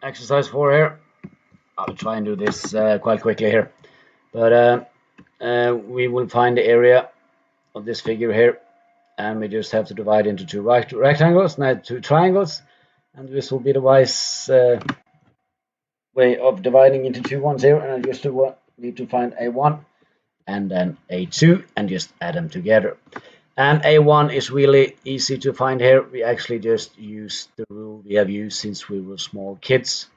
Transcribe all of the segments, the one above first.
Exercise 4 here. I'll try and do this quite quickly here. But we will find the area of this figure here, and we just have to divide into two rectangles, not two triangles, and this will be the wise way of dividing into two ones here. And I just need to find A1 and then A2 and just add them together. And A1 is really easy to find here. We actually just use the rule we have used since we were small kids.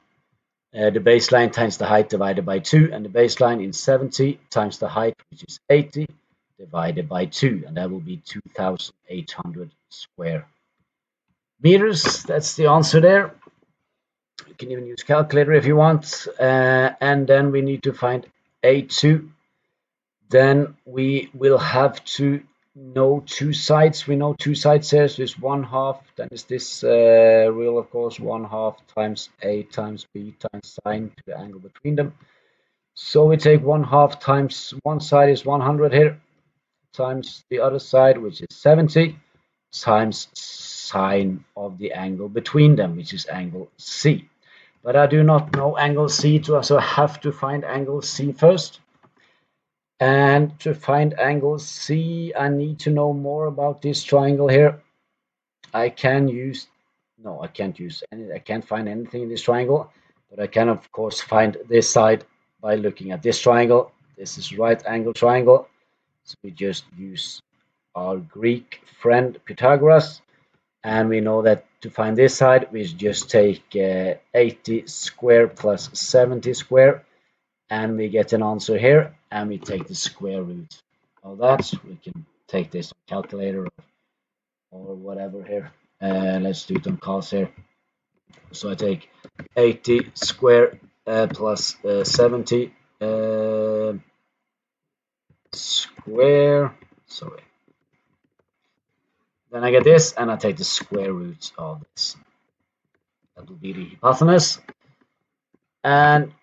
The baseline times the height divided by 2, and the baseline is 70 times the height, which is 80, divided by 2, and that will be 2,800 square meters. That's the answer there. You can even use calculator if you want. And then we need to find A2. Then we will have to know two sides. We know two sides here. So it's 1/2. Then is this real, of course, 1/2 times A times B times sine to the angle between them. So we take 1/2 times one side is 100 here, times the other side, which is 70, times sine of the angle between them, which is angle C. But I do not know angle C, so I have to find angle C first. And to find angle C, I need to know more about this triangle here. I can't find anything in this triangle, but I can of course find this side by looking at this triangle. This is right angle triangle. So we just use our Greek friend Pythagoras, and we know that to find this side, we just take 80 square plus 70 square, and we get an answer here, and we take the square root of that. We can take this on calculator or whatever here. Let's do it on calcs here. So I take 80 square plus 70 square. Sorry. Then I get this, and I take the square root of this. That will be the hypotenuse. And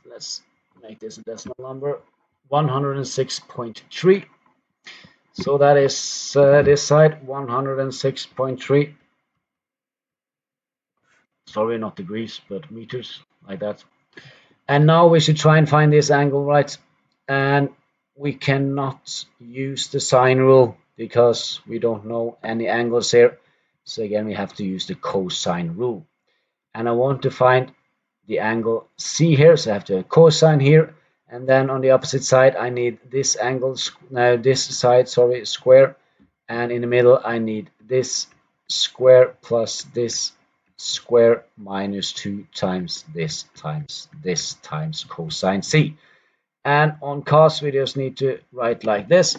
let's make this a decimal number, 106.3. So that is this side, 106.3. Sorry, not degrees, but meters, like that. And now we should try and find this angle, right? And we cannot use the sine rule because we don't know any angles here. So again, we have to use the cosine rule. And I want to find the angle C here, so I have to have cosine here, and then on the opposite side I need this angle, this side, sorry, square, and in the middle I need this square plus this square minus 2 times this times cosine C. And on cos we just need to write like this.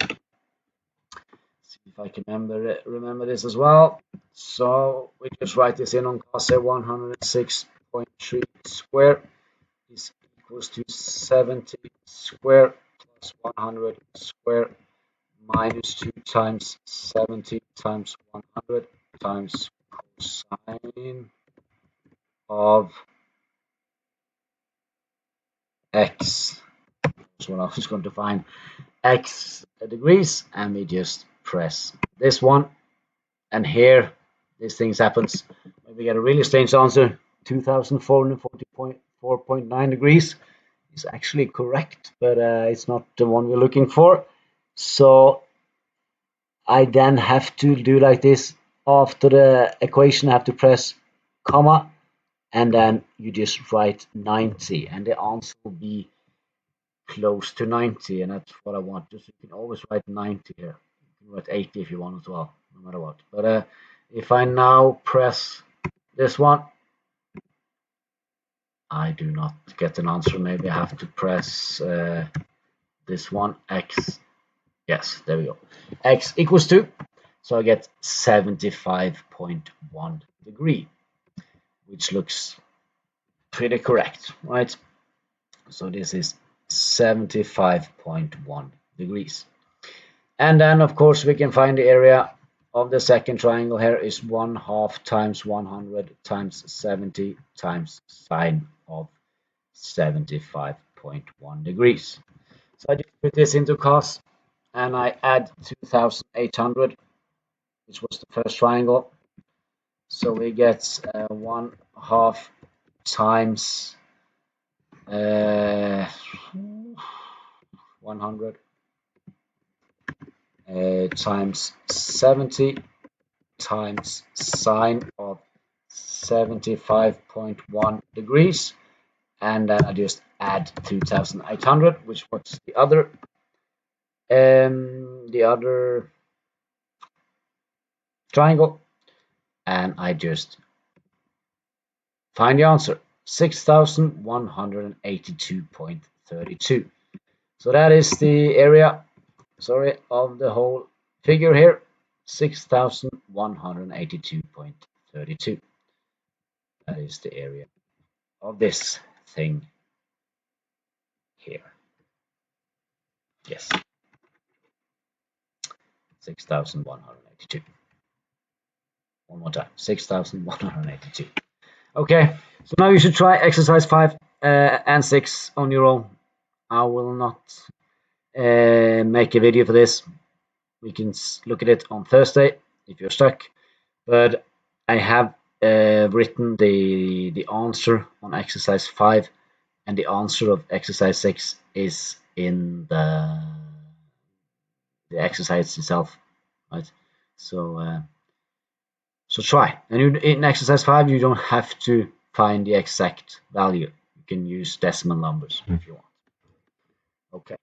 See if I can remember this as well. So we just write this in on cos, say 106.3 square is equals to 70 square plus 100 square minus 2 times 70 times 100 times cosine of x. That's what I was going to find, x degrees, and we just press this one, and here these things happens. We get a really strange answer. 2,440.4.9 degrees is actually correct, but it's not the one we're looking for. So I then have to do like this. After the equation, I have to press comma, and then you just write 90, and the answer will be close to 90, and that's what I want. Just you can always write 90 here. You can write 80 if you want as well, no matter what. But if I now press this one, I do not get an answer. Maybe I have to press this one, x. Yes, there we go. X equals 2. So I get 75.1 degree, which looks pretty correct, right? So this is 75.1 degrees. And then, of course, we can find the area of the second triangle here is 1/2 times 100 times 70 times sine of 75.1 degrees. So I just put this into cos, and I add 2,800, which was the first triangle. So we get 1/2 times 100 times 70 times sine of 75.1 degrees, and then I just add 2800, which was the other triangle, and I just find the answer, 6182.32. So that is the area, of the whole figure here, 6182.32. That is the area of this thing here. Yes, 6182. One more time, 6182. Okay, so now you should try exercise 5 and 6 on your own. I will not make a video for this. We can look at it on Thursday if you're stuck, but I have written the answer on exercise 5, and the answer of exercise 6 is in the exercise itself, right? So so try, and in exercise 5 you don't have to find the exact value. You can use decimal numbers if you want. Okay.